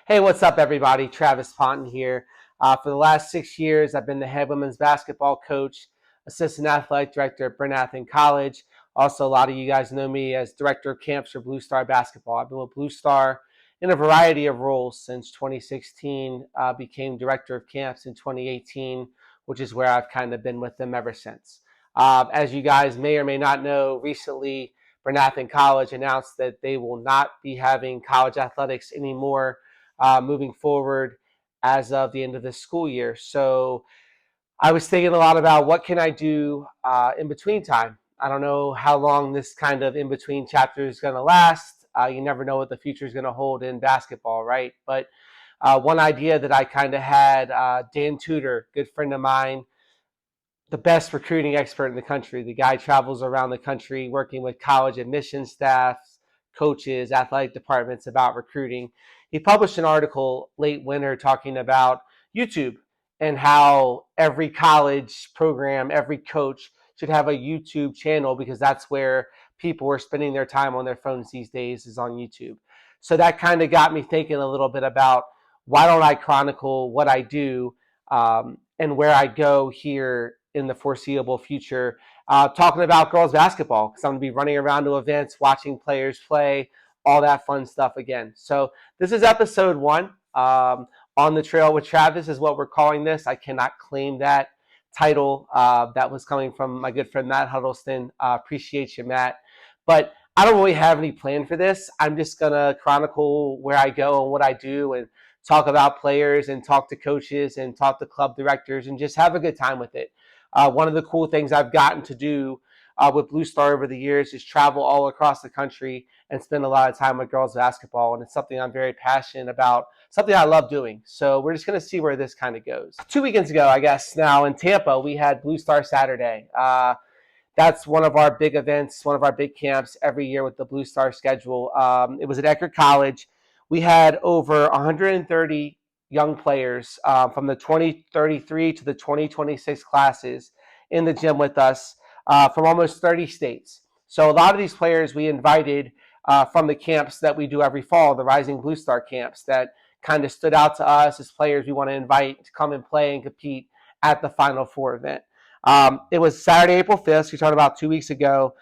Hey, what's up, everybody? Travis Ponton here. For the last 6 years, I've been the head women's basketball coach, assistant athletic director at Bryn Athyn College. Also, a lot of you guys know me as director of camps for Blue Star Basketball. I've been with Blue Star in a variety of roles since 2016. Became director of camps in 2018, which is where I've kind of been with them ever since. As you guys may or may not know, recently Bryn Athyn College announced that they will not be having college athletics anymore moving forward as of the end of this school year. So I was thinking a lot about what can I do in between time. I don't know how long this kind of in between chapter is going to last. You never know what the future is going to hold in basketball, right? But one idea that I kind of had, Dan Tudor, good friend of mine, the best recruiting expert in the country. The guy travels around the country working with college admission staffs, coaches, athletic departments about recruiting. He published an article late winter talking about YouTube and how every college program, every coach should have a YouTube channel because that's where people are spending their time on their phones these days is on YouTube. So that kind of got me thinking a little bit about why don't I chronicle what I do and where I go here in the foreseeable future, talking about girls basketball because I'm going to be running around to events, watching players play, all that fun stuff again. So this is episode 1. On the Trail with Travis is what we're calling this. I cannot claim that title. That was coming from my good friend Matt Huddleston. Appreciate you, Matt. But I don't really have any plan for this. I'm just going to chronicle where I go and what I do and talk about players and talk to coaches and talk to club directors and just have a good time with it. One of the cool things I've gotten to do with Blue Star over the years is travel all across the country and spend a lot of time with girls basketball. And it's something I'm very passionate about, something I love doing. So we're just going to see where this kind of goes. 2 weekends ago, I guess now in Tampa, we had Blue Star Saturday. That's one of our big events, one of our big camps every year with the Blue Star schedule. It was at Eckerd College. We had over 130 young players from the 2033 to the 2026 classes in the gym with us from almost 30 states. So a lot of these players we invited from the camps that we do every fall, the Rising Blue Star camps that kind of stood out to us as players we want to invite to come and play and compete at the Final Four event. It was Saturday, April 5th. We talked about 2 weeks ago.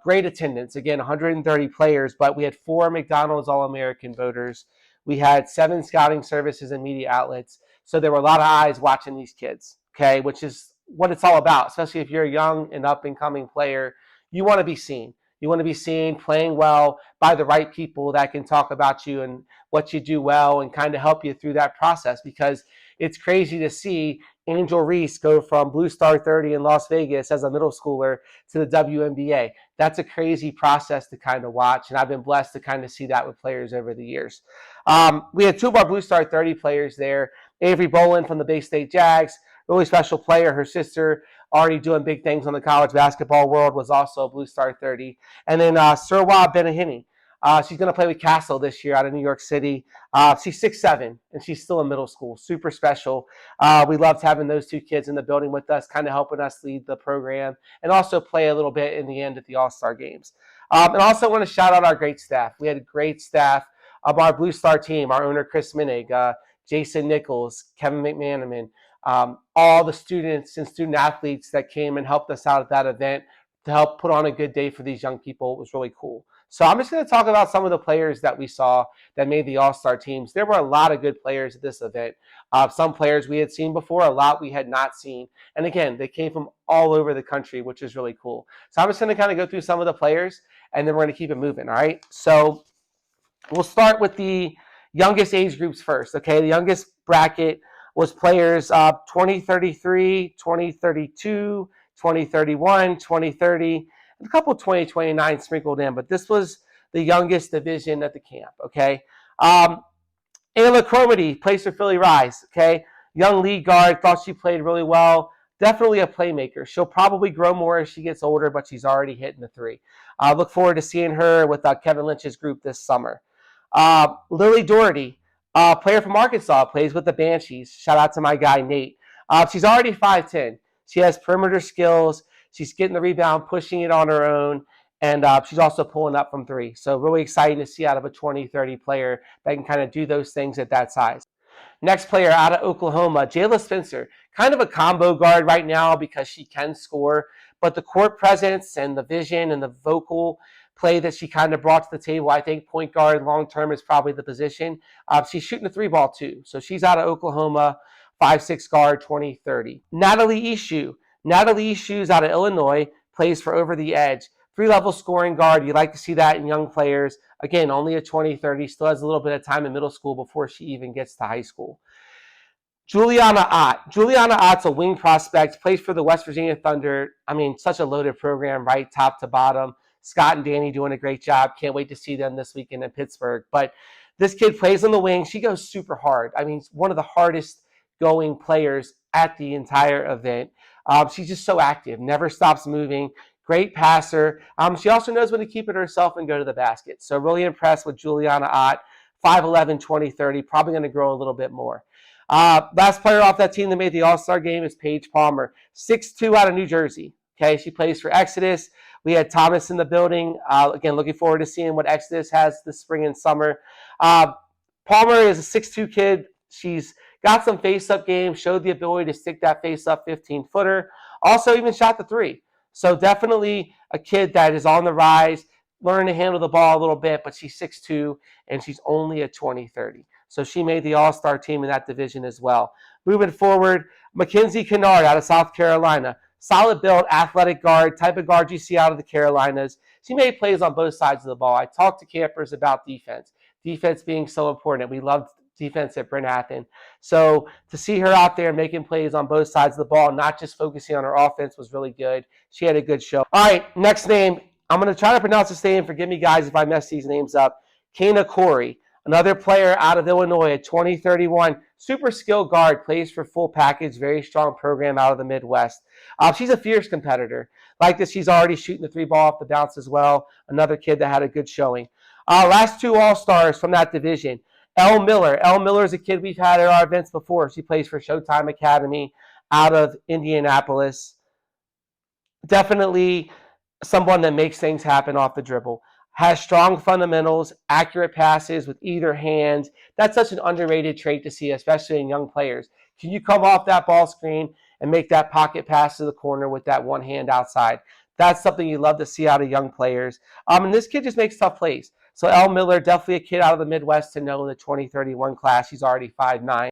Great attendance. Again, 130 players, but we had 4 McDonald's All-American voters. We had 7 scouting services and media outlets. So there were a lot of eyes watching these kids, okay, which is what it's all about, especially if you're a young and up-and-coming player. You want to be seen. You want to be seen playing well by the right people that can talk about you and what you do well and kind of help you through that process because it's crazy to see Angel Reese go from Blue Star 30 in Las Vegas as a middle schooler to the WNBA. That's a crazy process to kind of watch, and I've been blessed to kind of see that with players over the years. We had 2 of our Blue Star 30 players there. Avery Boland from the Bay State Jags, really special player. Her sister, already doing big things on the college basketball world, was also a Blue Star 30. And then Sirwa Benahini. She's going to play with Castle this year out of New York City. She's 6'7", and she's still in middle school. Super special. We loved having those 2 kids in the building with us, kind of helping us lead the program and also play a little bit in the end at the All-Star games. And also want to shout out our great staff. We had a great staff of our Blue Star team, our owner, Chris Minig, Jason Nichols, Kevin McManaman, all the students and student athletes that came and helped us out at that event to help put on a good day for these young people. It was really cool. So I'm just going to talk about some of the players that we saw that made the All-Star teams. There were a lot of good players at this event. Some players we had seen before, a lot we had not seen. And again, they came from all over the country, which is really cool. So I'm just going to kind of go through some of the players, and then we're going to keep it moving, all right? So we'll start with the youngest age groups first, okay? The youngest bracket was players 2033, 2032, 2031, 2030, a couple 2029 sprinkled in, but this was the youngest division at the camp, okay? Ayla Cromedy plays for Philly Rise, okay? Young lead guard, thought she played really well. Definitely a playmaker. She'll probably grow more as she gets older, but she's already hitting the 3. Look forward to seeing her with Kevin Lynch's group this summer. Lily Doherty, player from Arkansas, plays with the Banshees. Shout out to my guy, Nate. She's already 5'10". She has perimeter skills. She's getting the rebound, pushing it on her own, And she's also pulling up from three. So really exciting to see out of a 20-30 player that can kind of do those things at that size. Next player out of Oklahoma, Jayla Spencer. Kind of a combo guard right now because she can score, but the court presence and the vision and the vocal play that she kind of brought to the table, I think point guard long term is probably the position. She's shooting the three ball too. So she's out of Oklahoma, 5'6" guard, 20-30. Natalie Ishu. Natalie Ishu's out of Illinois, plays for Over the Edge. Three-level scoring guard. You like to see that in young players. Again, only a 20-30, still has a little bit of time in middle school before she even gets to high school. Juliana Ott. Juliana Ott's a wing prospect, plays for the West Virginia Thunder. I mean, such a loaded program, right, top to bottom. Scott and Danny doing a great job. Can't wait to see them this weekend in Pittsburgh. But this kid plays on the wing. She goes super hard. I mean, one of the hardest going players at the entire event. She's just so active, never stops moving. Great passer. She also knows when to keep it herself and go to the basket. So really impressed with Juliana Ott. 5'11", 20-30, probably going to grow a little bit more. Last player off that team that made the All-Star game is Paige Palmer, 6'2" out of New Jersey. Okay, she plays for Exodus. We had Thomas in the building. Again, looking forward to seeing what Exodus has this spring and summer. Palmer is a 6'2" kid. She's got some face-up game, showed the ability to stick that face-up 15-footer. Also even shot the three. So definitely a kid that is on the rise, learning to handle the ball a little bit, but she's 6'2", and she's only a 20-30. So she made the All-Star team in that division as well. Moving forward, Mackenzie Kennard out of South Carolina. Solid build, athletic guard, type of guard you see out of the Carolinas. She made plays on both sides of the ball. I talked to campers about defense. Defense being so important. We loved defense at Bryn Athyn. So to see her out there making plays on both sides of the ball, not just focusing on her offense, was really good. She had a good show. All right, next name. I'm going to try to pronounce this name. Forgive me, guys, if I mess these names up. Kana Corey, another player out of Illinois at 20-31. Super skilled guard, plays for Full Package, very strong program out of the Midwest. She's a fierce competitor. Like this, she's already shooting the three ball off the bounce as well. Another kid that had a good showing. Last two All-Stars from that division. Elle Miller. Elle Miller is a kid we've had at our events before. She plays for Showtime Academy out of Indianapolis. Definitely someone that makes things happen off the dribble. Has strong fundamentals, accurate passes with either hand. That's such an underrated trait to see, especially in young players. Can you come off that ball screen and make that pocket pass to the corner with that one hand outside? That's something you love to see out of young players. And this kid just makes tough plays. So Elle Miller, definitely a kid out of the Midwest to know in the 20-31 class. She's already 5'9".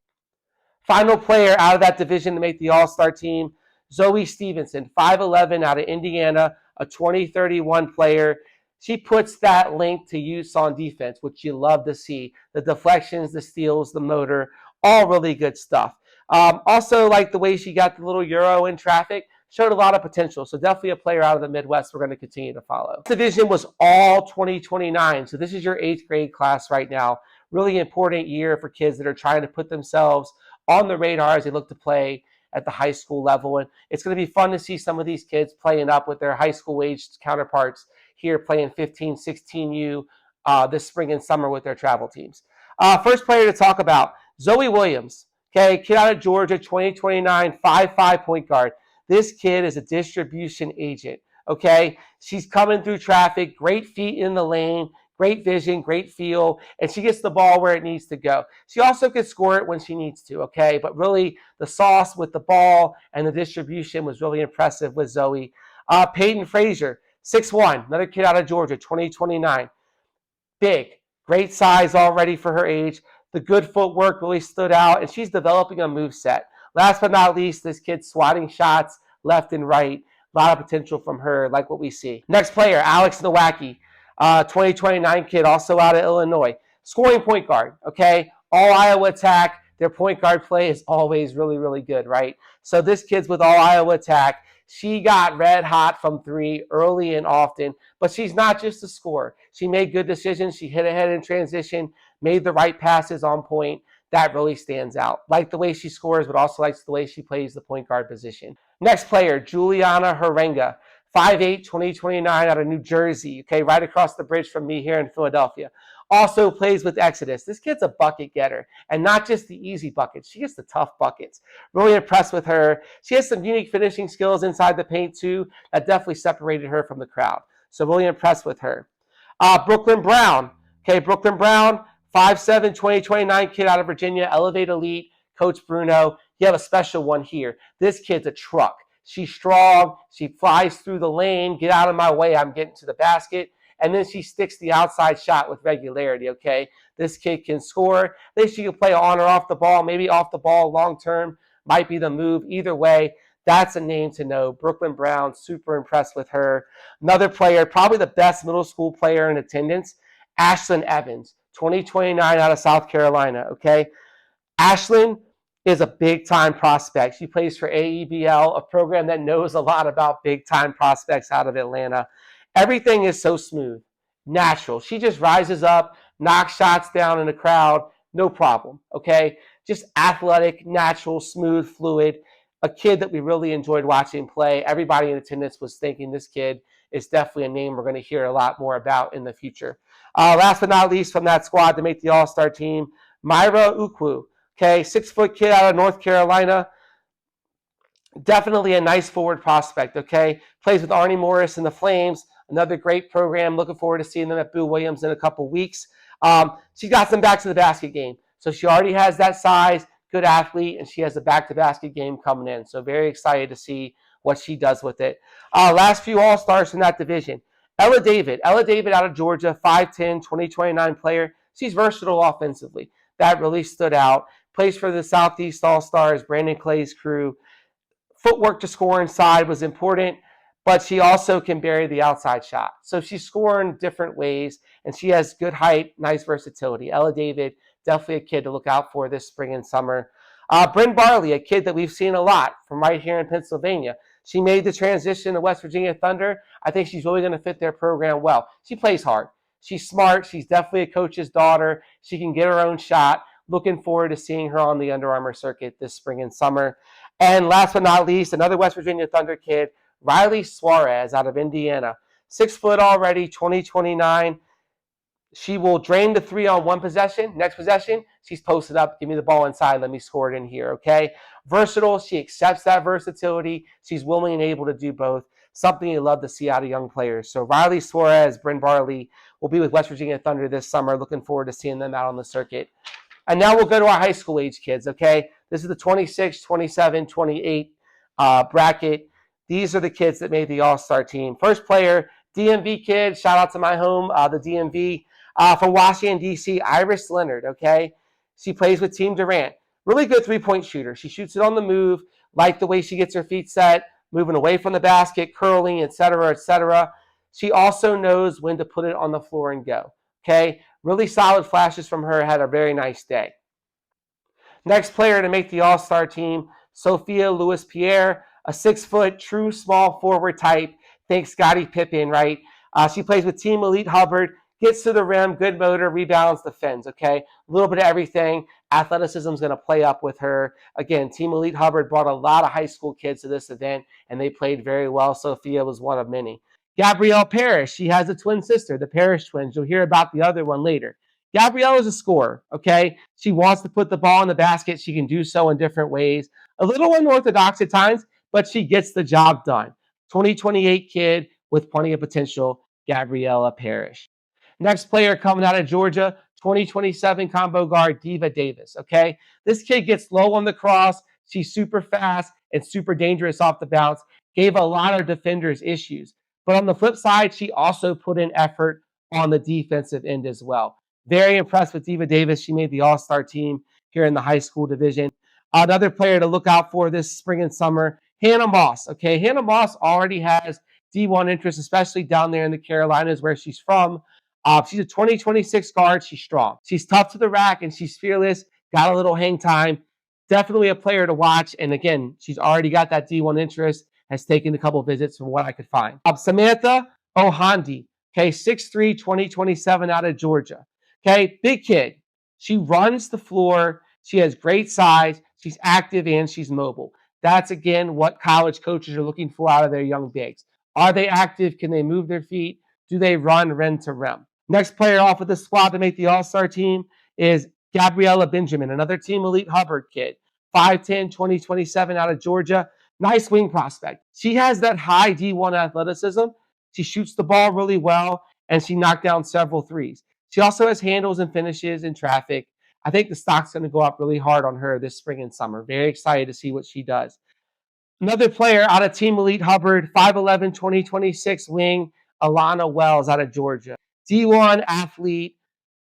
Final player out of that division to make the All-Star team, Zoe Stevenson, 5'11", out of Indiana, a 20-31 player. She puts that link to use on defense, which you love to see. The deflections, the steals, the motor, all really good stuff. Also, like the way she got the little Euro in traffic, showed a lot of potential. So definitely a player out of the Midwest we're going to continue to follow. This division was all 2029. So this is your 8th grade class right now. Really important year for kids that are trying to put themselves on the radar as they look to play at the high school level. And it's going to be fun to see some of these kids playing up with their high school age counterparts here playing 15, 16U this spring and summer with their travel teams. First player to talk about, Zoe Williams. Okay, kid out of Georgia, 2029, 5'5" point guard. This kid is a distribution agent, okay? She's coming through traffic, great feet in the lane, great vision, great feel, and she gets the ball where it needs to go. She also can score it when she needs to, okay? But really, the sauce with the ball and the distribution was really impressive with Zoe. Peyton Frazier, 6'1", another kid out of Georgia, 2029. Big, great size already for her age. The good footwork really stood out, and she's developing a move set. Last but not least, this kid's swatting shots left and right. A lot of potential from her, like what we see. Next player, Alex Nowacki, 2029 kid, also out of Illinois. Scoring point guard, okay? All Iowa attack. Their point guard play is always really, really good, right? So this kid's with all Iowa attack. She got red hot from three early and often, but she's not just a scorer. She made good decisions. She hit ahead in transition, made the right passes on point. That really stands out. Like the way she scores, but also likes the way she plays the point guard position. Next player, Juliana Herenga, 5'8", 2029 out of New Jersey. Okay, right across the bridge from me here in Philadelphia. Also plays with Exodus. This kid's a bucket getter, and not just the easy buckets. She gets the tough buckets. Really impressed with her. She has some unique finishing skills inside the paint too that definitely separated her from the crowd. So really impressed with her. Brooklyn Brown. Okay, Brooklyn Brown, 5'7", 2029 kid out of Virginia, Elevate Elite, Coach Bruno. You have a special one here. This kid's a truck. She's strong. She flies through the lane. Get out of my way. I'm getting to the basket. And then she sticks the outside shot with regularity, okay? This kid can score. Then she can play on or off the ball, maybe off the ball long term. Might be the move. Either way, that's a name to know. Brooklyn Brown, super impressed with her. Another player, probably the best middle school player in attendance, Ashlyn Evans, 2029 out of South Carolina, okay? Ashlyn is a big-time prospect. She plays for AEBL, a program that knows a lot about big-time prospects out of Atlanta. Everything is so smooth, natural. She just rises up, knocks shots down in the crowd, no problem, okay? Just athletic, natural, smooth, fluid, a kid that we really enjoyed watching play. Everybody in attendance was thinking this kid is definitely a name we're going to hear a lot more about in the future. Last but not least from that squad to make the All-Star team, Myra Ukwu. Okay, 6-foot kid out of North Carolina. Definitely a nice forward prospect, okay? Plays with Arnie Morris and the Flames. Another great program. Looking forward to seeing them at Boo Williams in a couple weeks. She got some back to the basket game. So she already has that size, good athlete, and she has a back-to-basket game coming in. So very excited to see what she does with it. Last few All-Stars from that division. Ella David out of Georgia, 5'10", 2029 player. She's versatile offensively. That really stood out. Plays for the Southeast All-Stars, Brandon Clay's crew. Footwork to score inside was important, but she also can bury the outside shot. So she's scoring different ways, and she has good height, nice versatility. Ella David, definitely a kid to look out for this spring and summer. Bryn Barley, a kid that we've seen a lot from right here in Pennsylvania. She made the transition to West Virginia Thunder. I think she's really going to fit their program well. She plays hard. She's smart. She's definitely a coach's daughter. She can get her own shot. Looking forward to seeing her on the Under Armour circuit this spring and summer. And last but not least, another West Virginia Thunder kid, Riley Suarez out of Indiana. 6 foot already, 2029. She will drain the three on one possession. Next possession, she's posted up. Give me the ball inside. Let me score it in here, okay? Versatile. She accepts that versatility. She's willing and able to do both. Something you love to see out of young players. So Riley Suarez, Bryn Barley will be with West Virginia Thunder this summer. Looking forward to seeing them out on the circuit. And now we'll go to our high school age kids, okay? This is the 26, 27, 28 bracket. These are the kids that made the All-Star team. First player, DMV kid. Shout out to my home, the DMV. From Washington, D.C., Iris Leonard, okay? She plays with Team Durant. Really good three-point shooter. She shoots it on the move, like the way she gets her feet set, moving away from the basket, curling, etc., etc. She also knows when to put it on the floor and go, okay? Really solid flashes from her. Had a very nice day. Next player to make the All-Star team, Sophia Lewis-Pierre, a 6 foot, true small forward type. Think Scottie Pippen, right? She plays with Team Elite Hubbard, gets to the rim, good motor, rebounds, defends, okay? A little bit of everything. Athleticism is going to play up with her. Again, Team Elite Hubbard brought a lot of high school kids to this event, and they played very well. Sophia was one of many. Gabrielle Parrish, she has a twin sister, the Parrish twins. You'll hear about the other one later. Gabrielle is a scorer, okay? She wants to put the ball in the basket. She can do so in different ways. A little unorthodox at times, but she gets the job done. 2028 kid with plenty of potential, Gabriella Parrish. Next player coming out of Georgia, 2027 combo guard, Diva Davis, okay? This kid gets low on the cross. She's super fast and super dangerous off the bounce. Gave a lot of defenders issues. But on the flip side, she also put in effort on the defensive end as well. Very impressed with Diva Davis. She made the All-Star team here in the high school division. Another player to look out for this spring and summer, Hannah Moss. Okay, Hannah Moss already has D1 interest, especially down there in the Carolinas where she's from. She's a 2026 guard. She's strong. She's tough to the rack, and she's fearless. Got a little hang time. Definitely a player to watch. And again, she's already got that D1 interest. Has taken a couple visits from what I could find. Samantha Ohandi, okay, 6'3", 2027 out of Georgia. Okay, big kid. She runs the floor. She has great size. She's active and she's mobile. That's, again, what college coaches are looking for out of their young bigs. Are they active? Can they move their feet? Do they run rim to rim? Next player off of the squad to make the All-Star team is Gabriella Benjamin, another Team Elite Hubbard kid. 5'10", 2027 out of Georgia. Nice wing prospect. She has that high D1 athleticism, She shoots the ball really well, and she knocked down several threes. She also has handles and finishes in traffic. I think the stock's going to go up really hard on her this spring and summer. Very excited to see what she does. Another player out of Team Elite Hubbard, 5'11", 2026 wing, Alana Wells out of Georgia. D1 athlete,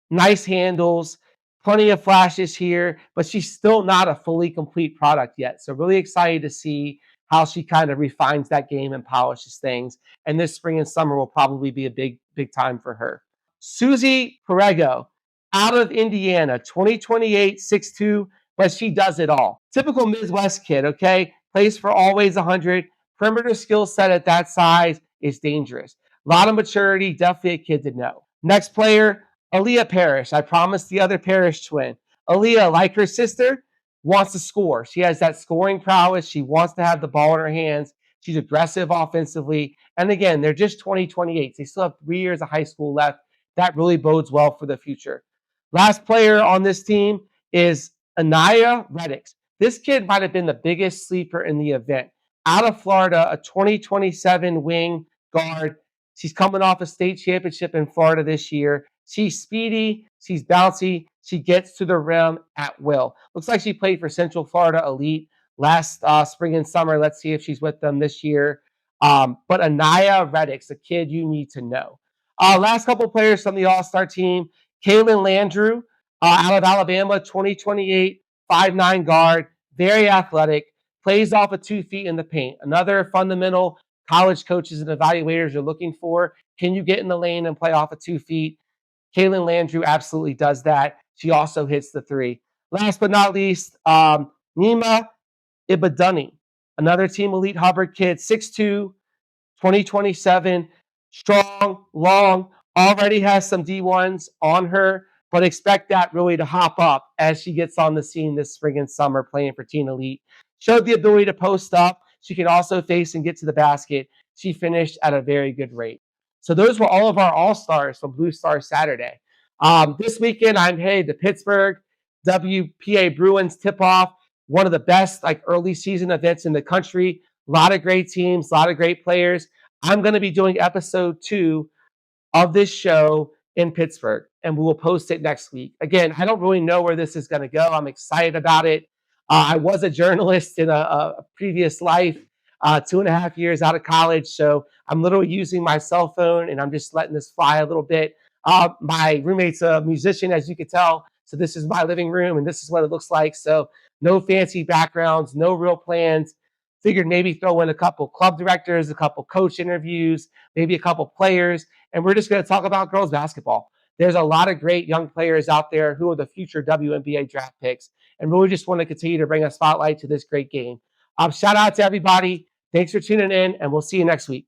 nice handles, plenty of flashes here, but she's still not a fully complete product yet. So really excited to see how she kind of refines that game and polishes things. And this spring and summer will probably be a big time for her. Susie Perego out of Indiana, 2028, 6'2", but she does it all. Typical Midwest kid, okay? Plays for always 100. Perimeter skill set at that size is dangerous. A lot of maturity, definitely a kid to know. Next player, Aaliyah Parrish. I promised the other Parrish twin. Aaliyah, like her sister, wants to score. She has that scoring prowess. She wants to have the ball in her hands. She's aggressive offensively. And again, they're just 2028. They still have 3 years of high school left. That really bodes well for the future. Last player on this team is Anaya Reddick. This kid might have been the biggest sleeper in the event. Out of Florida, a 2027 wing guard. She's coming off a state championship in Florida this year. She's speedy. She's bouncy. She gets to the rim at will. Looks like she played for Central Florida Elite last spring and summer. Let's see if she's with them this year. But Anaya Reddick, a kid you need to know. Last couple players from the All-Star team. Kaylin Landrew out of Alabama, 2028, 5'9" guard, very athletic, plays off of 2 feet in the paint. Another fundamental college coaches and evaluators are looking for. Can you get in the lane and play off of 2 feet? Kaylin Landrew absolutely does that. She also hits the three. Last but not least, Nima Ibaduni, another Team Elite Hubbard kid, 6'2", 2027, strong, long, already has some D1s on her, but expect that really to hop up as she gets on the scene this spring and summer playing for Team Elite. Showed the ability to post up. She can also face and get to the basket. She finished at a very good rate. So those were all of our All-Stars from Blue Star Saturday. This weekend, I'm headed to Pittsburgh, WPA Bruins tip-off, one of the best early season events in the country. A lot of great teams, a lot of great players. I'm going to be doing episode 2 of this show in Pittsburgh, and we will post it next week. Again, I don't really know where this is going to go. I'm excited about it. I was a journalist in a previous life, 2.5 years out of college, so I'm literally using my cell phone, and I'm just letting this fly a little bit. My roommate's a musician, as you can tell, so this is my living room, and this is what it looks like. So no fancy backgrounds, no real plans. Figured maybe throw in a couple club directors, a couple coach interviews, maybe a couple players, and we're just going to talk about girls basketball. There's a lot of great young players out there who are the future WNBA draft picks, and really just want to continue to bring a spotlight to this great game. Shout out to everybody. Thanks for tuning in, and we'll see you next week.